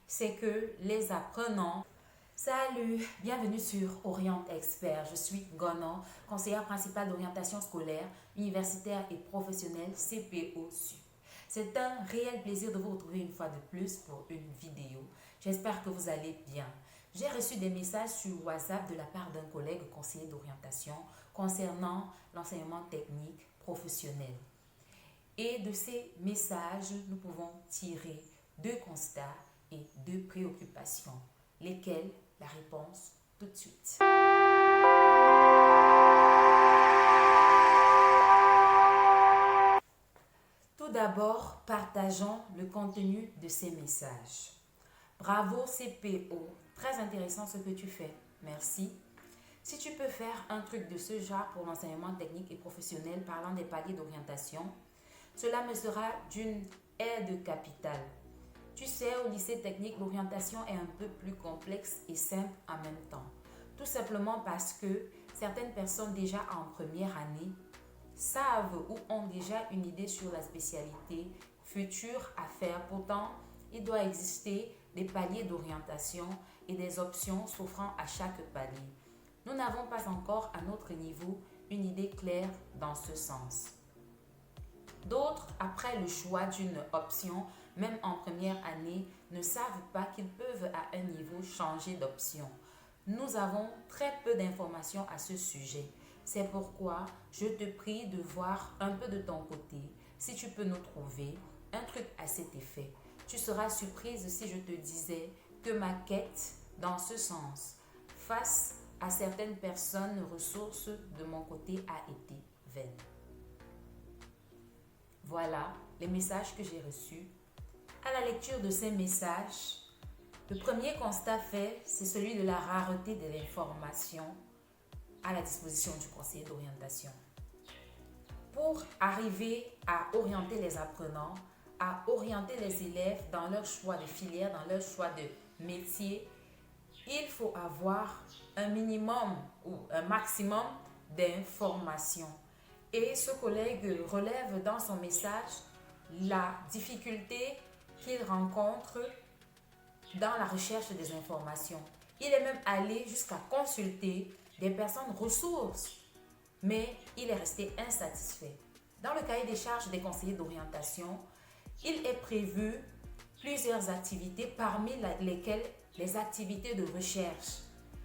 c'est que les apprenants... Salut, bienvenue sur Orient Expert. Je suis Gono, conseillère principale d'orientation scolaire, universitaire et professionnelle CPO-SUP. C'est un réel plaisir de vous retrouver une fois de plus pour une vidéo. J'espère que vous allez bien. J'ai reçu des messages sur WhatsApp de la part d'un collègue conseiller d'orientation concernant l'enseignement technique professionnel. Et de ces messages, nous pouvons tirer deux constats et deux préoccupations. Lesquelles? La réponse tout de suite. Tout d'abord, partageons le contenu de ces messages. Bravo CPO, très intéressant ce que tu fais, merci. Si tu peux faire un truc de ce genre pour l'enseignement technique et professionnel parlant des paliers d'orientation, cela me sera d'une aide capitale. Tu sais, au lycée technique, l'orientation est un peu plus complexe et simple en même temps. Tout simplement parce que certaines personnes déjà en première année savent ou ont déjà une idée sur la spécialité future à faire. Pourtant, il doit exister des paliers d'orientation et des options s'offrant à chaque palier. Nous n'avons pas encore à notre niveau une idée claire dans ce sens. D'autres, après le choix d'une option, même en première année, ne savent pas qu'ils peuvent à un niveau changer d'option. Nous avons très peu d'informations à ce sujet. C'est pourquoi je te prie de voir un peu de ton côté, si tu peux nous trouver un truc à cet effet. Tu seras surprise si je te disais que ma quête dans ce sens, face à certaines personnes ressources de mon côté, a été vaine. Voilà les messages que j'ai reçus. À la lecture de ces messages, le premier constat fait, c'est celui de la rareté de l'information à la disposition du conseiller d'orientation. Pour arriver à orienter les apprenants, à orienter les élèves dans leur choix de filière, dans leur choix de métier, il faut avoir un minimum ou un maximum d'informations. Et ce collègue relève dans son message la difficulté qu'il rencontre dans la recherche des informations. Il est même allé jusqu'à consulter des personnes ressources, mais il est resté insatisfait. Dans le cahier des charges des conseillers d'orientation, il est prévu plusieurs activités, parmi lesquelles les activités de recherche.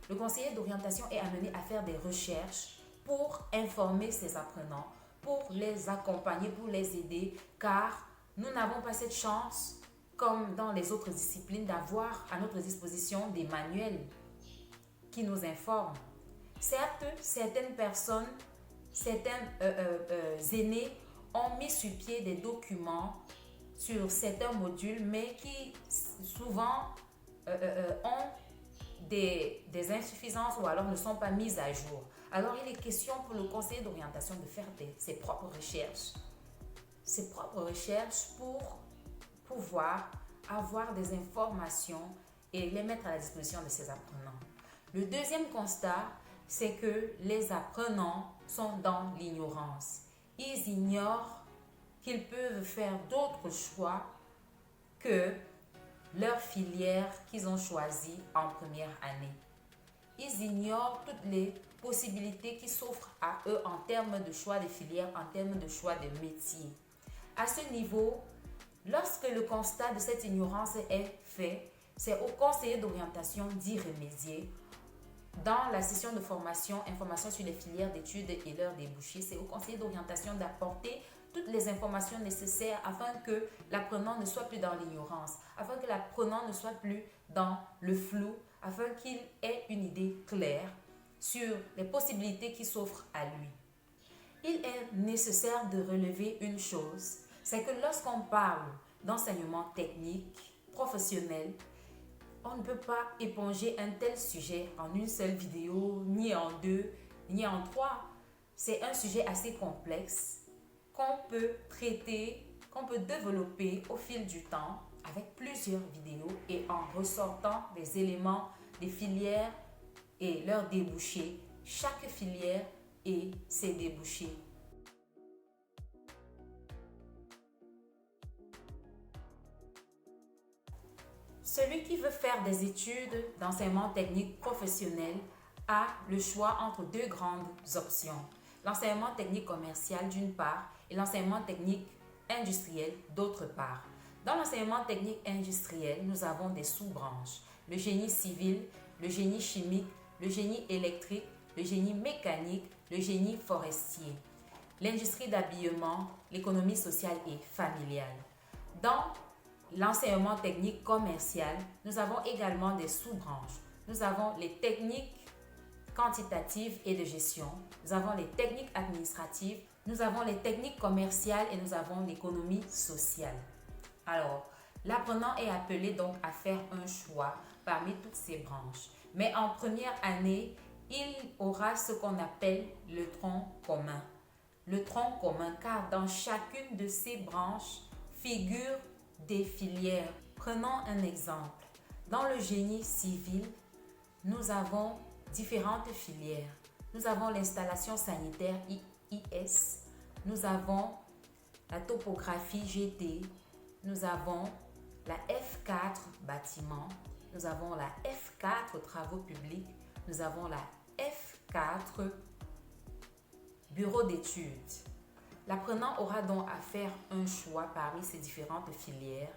Le conseiller d'orientation est amené à faire des recherches pour informer ses apprenants, pour les accompagner, pour les aider, car nous n'avons pas cette chance, comme dans les autres disciplines, d'avoir à notre disposition des manuels qui nous informent. Certes, certaines personnes, certains aînés ont mis sur pied des documents sur certains modules, mais qui souvent ont des insuffisances ou alors ne sont pas mises à jour. Alors, il est question pour le conseiller d'orientation de faire ses propres recherches. Ses propres recherches pour pouvoir avoir des informations et les mettre à la disposition de ses apprenants. Le deuxième constat, c'est que les apprenants sont dans l'ignorance. Ils ignorent qu'ils peuvent faire d'autres choix que leur filière qu'ils ont choisie en première année. Ils ignorent toutes les possibilités qui s'offrent à eux en termes de choix de filière, en termes de choix de métier. À ce niveau, lorsque le constat de cette ignorance est fait, c'est au conseiller d'orientation d'y remédier. Dans la session de formation, information sur les filières d'études et leurs débouchés, c'est au conseiller d'orientation d'apporter toutes les informations nécessaires afin que l'apprenant ne soit plus dans l'ignorance, afin que l'apprenant ne soit plus dans le flou, afin qu'il ait une idée claire sur les possibilités qui s'offrent à lui. Il est nécessaire de relever une chose, c'est que lorsqu'on parle d'enseignement technique, professionnel, on ne peut pas éponger un tel sujet en une seule vidéo, ni en deux, ni en trois. C'est un sujet assez complexe qu'on peut traiter, qu'on peut développer au fil du temps avec plusieurs vidéos et en ressortant des éléments des filières et leurs débouchés, chaque filière et ses débouchés. Celui qui veut faire des études d'enseignement technique professionnel a le choix entre deux grandes options. L'enseignement technique commercial d'une part et l'enseignement technique industriel d'autre part. Dans l'enseignement technique industriel, nous avons des sous-branches. Le génie civil, le génie chimique, le génie électrique, le génie mécanique, le génie forestier, l'industrie d'habillement, l'économie sociale et familiale. Dans l'enseignement technique commercial, nous avons également des sous-branches. Nous avons les techniques quantitatives et de gestion, nous avons les techniques administratives, nous avons les techniques commerciales et nous avons l'économie sociale. Alors, l'apprenant est appelé donc à faire un choix parmi toutes ces branches. Mais en première année, il aura ce qu'on appelle le tronc commun. Le tronc commun, car dans chacune de ces branches figurent des filières. Prenons un exemple. Dans le génie civil, nous avons différentes filières. Nous avons l'installation sanitaire IS, nous avons la topographie GT, nous avons la F4 bâtiment, nous avons la F4 travaux publics, nous avons la F4 bureau d'études. L'apprenant aura donc à faire un choix parmi ces différentes filières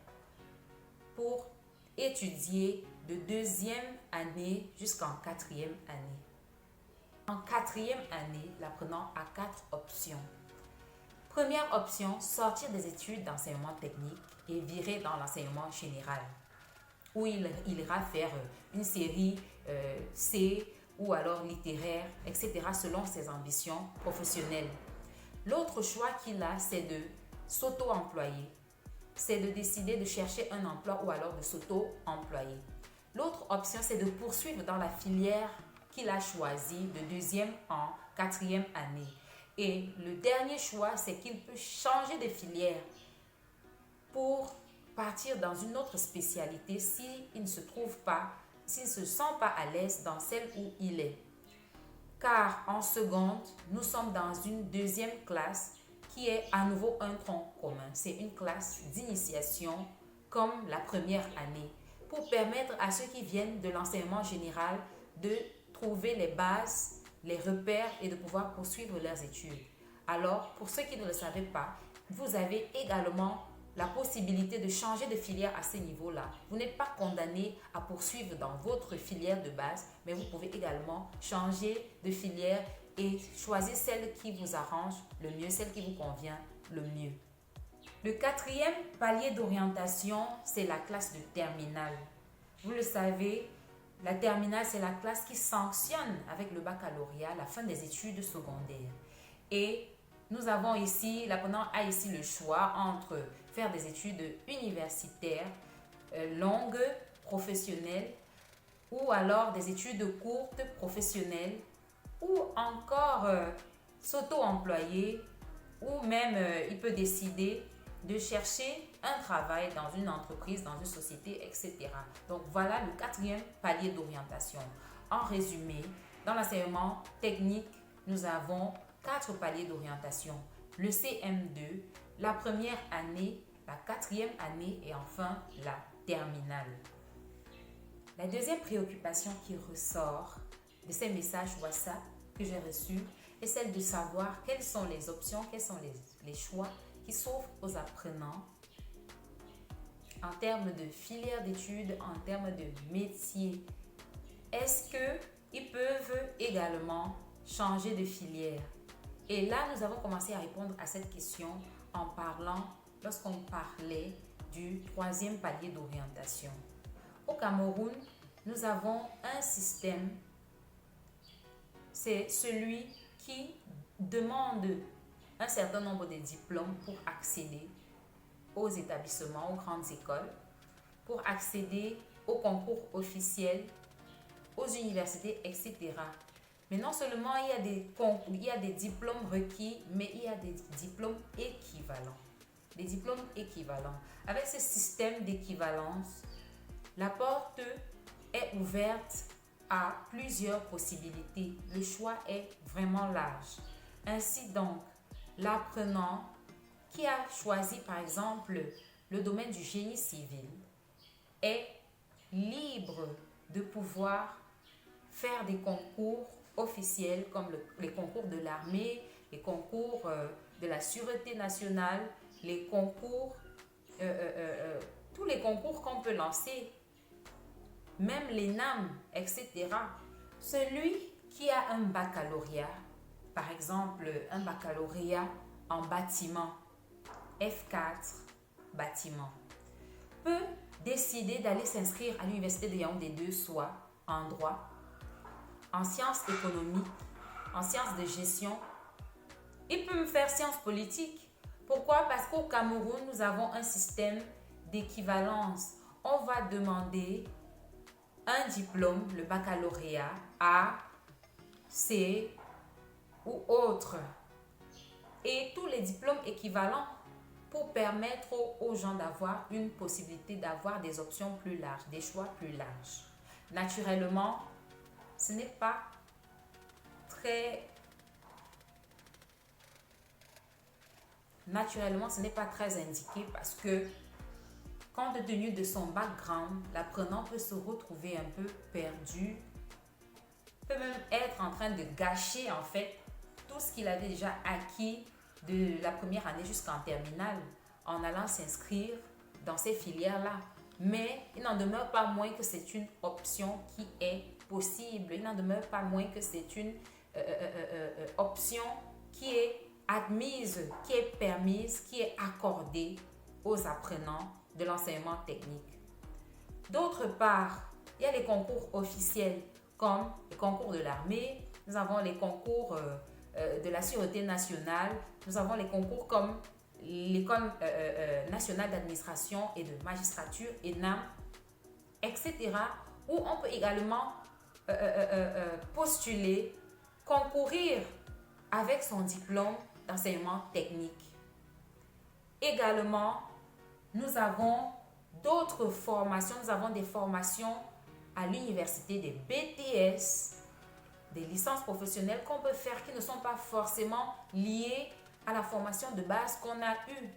pour étudier de deuxième année jusqu'en quatrième année. En quatrième année, l'apprenant a 4 options. Première option, sortir des études d'enseignement technique et virer dans l'enseignement général, où il ira faire une série C ou alors littéraire, etc. selon ses ambitions professionnelles. L'autre choix qu'il a, c'est de s'auto-employer. C'est de décider de chercher un emploi ou alors de s'auto-employer. L'autre option, c'est de poursuivre dans la filière qu'il a choisie de deuxième en quatrième année. Et le dernier choix, c'est qu'il peut changer de filière pour partir dans une autre spécialité s'il ne se trouve pas, s'il ne se sent pas à l'aise dans celle où il est. Car en seconde, nous sommes dans une deuxième classe qui est à nouveau un tronc commun. C'est une classe d'initiation comme la première année pour permettre à ceux qui viennent de l'enseignement général de trouver les bases, les repères et de pouvoir poursuivre leurs études. Alors, pour ceux qui ne le savaient pas, vous avez également la possibilité de changer de filière à ce niveau-là. Vous n'êtes pas condamné à poursuivre dans votre filière de base, mais vous pouvez également changer de filière et choisir celle qui vous arrange le mieux, celle qui vous convient le mieux. Le quatrième palier d'orientation, c'est la classe de terminale. Vous le savez, la terminale, c'est la classe qui sanctionne avec le baccalauréat la fin des études secondaires. Et nous avons ici, l'apprenant a ici le choix entre faire des études universitaires longues, professionnelles, ou alors des études courtes, professionnelles, ou encore s'auto-employer, ou même il peut décider de chercher un travail dans une entreprise, dans une société, etc. Donc voilà le quatrième palier d'orientation. En résumé, dans l'enseignement technique, nous avons 4 paliers d'orientation. Le CM2, la première année, la quatrième année et enfin la terminale. La deuxième préoccupation qui ressort de ces messages WhatsApp que j'ai reçus est celle de savoir quelles sont les options, quels sont les choix qui s'offrent aux apprenants en termes de filière d'études, en termes de métier. Est-ce qu'ils peuvent également changer de filière? Et là, nous avons commencé à répondre à cette question en parlant, lorsqu'on parlait du troisième palier d'orientation. Au Cameroun, nous avons un système, c'est celui qui demande un certain nombre de diplômes pour accéder aux établissements, aux grandes écoles, pour accéder aux concours officiels, aux universités, etc. Mais non seulement il y a des diplômes requis, mais il y a des diplômes équivalents. Des diplômes équivalents. Avec ce système d'équivalence, la porte est ouverte à plusieurs possibilités. Le choix est vraiment large. Ainsi donc, l'apprenant qui a choisi par exemple le domaine du génie civil est libres de pouvoir faire des concours officiels comme les concours de l'armée, les concours de la sûreté nationale, les concours, tous les concours qu'on peut lancer, même les NAM, etc. Celui qui a un baccalauréat, par exemple un baccalauréat en bâtiment, F4 bâtiment, peut décider d'aller s'inscrire à l'université de Yaoundé 2, soit en droit, en sciences économiques, en sciences de gestion. Il peut me faire sciences politiques. Pourquoi? Parce qu'au Cameroun, nous avons un système d'équivalence. On va demander un diplôme, le baccalauréat, A, C ou autre. Et tous les diplômes équivalents pour permettre aux gens d'avoir une possibilité d'avoir des options plus larges, des choix plus larges. Naturellement, ce n'est pas très indiqué parce que compte tenu de son background, l'apprenant peut se retrouver un peu perdu, peut même être en train de gâcher en fait tout ce qu'il avait déjà acquis de la première année jusqu'en terminale en allant s'inscrire dans ces filières-là. Mais il n'en demeure pas moins que c'est une option qui est possible. Il n'en demeure pas moins que c'est une option qui est admise, qui est permise, qui est accordée aux apprenants de l'enseignement technique. D'autre part, il y a les concours officiels comme les concours de l'armée, nous avons les concours de la sûreté nationale, nous avons les concours comme l'École nationale d'administration et de magistrature, ENAM, etc., où on peut également postuler, concourir avec son diplôme d'enseignement technique. Également, nous avons d'autres formations. Nous avons des formations à l'université, des BTS, des licences professionnelles qu'on peut faire qui ne sont pas forcément liées à la formation de base qu'on a eue.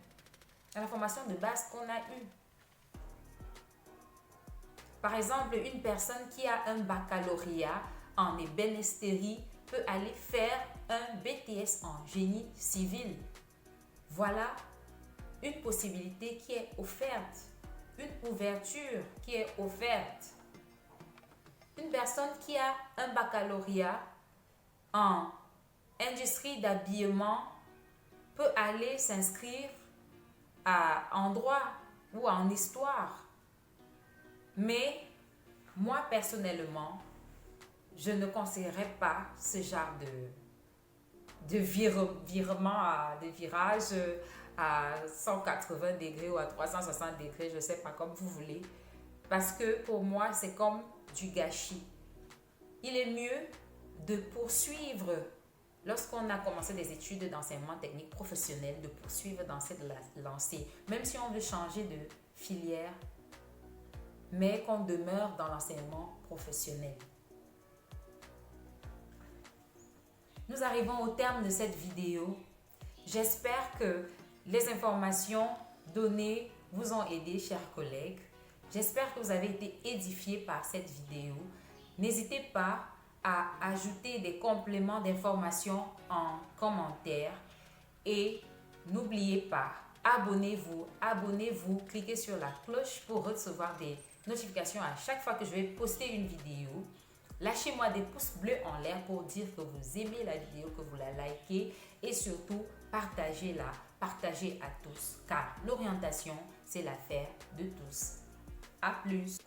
Par exemple, une personne qui a un baccalauréat en ébénisterie peut aller faire un BTS en génie civil. Voilà une possibilité qui est offerte, une ouverture qui est offerte. Une personne qui a un baccalauréat en industrie d'habillement peut aller s'inscrire en droit ou en histoire. Mais moi, personnellement, je ne conseillerais pas ce genre de virement, de virage à 180 degrés ou à 360 degrés, je ne sais pas, comme vous voulez. Parce que pour moi, c'est comme du gâchis. Il est mieux de poursuivre, lorsqu'on a commencé des études d'enseignement technique professionnel, de poursuivre dans cette lancée, même si on veut changer de filière, mais qu'on demeure dans l'enseignement professionnel. Nous arrivons au terme de cette vidéo. J'espère que les informations données vous ont aidé, chers collègues. J'espère que vous avez été édifiés par cette vidéo. N'hésitez pas à ajouter des compléments d'informations en commentaire. Et n'oubliez pas, abonnez-vous, cliquez sur la cloche pour recevoir des notifications à chaque fois que je vais poster une vidéo. Lâchez-moi des pouces bleus en l'air pour dire que vous aimez la vidéo, que vous la likez et surtout partagez-la, partagez à tous car l'orientation, c'est l'affaire de tous. À plus!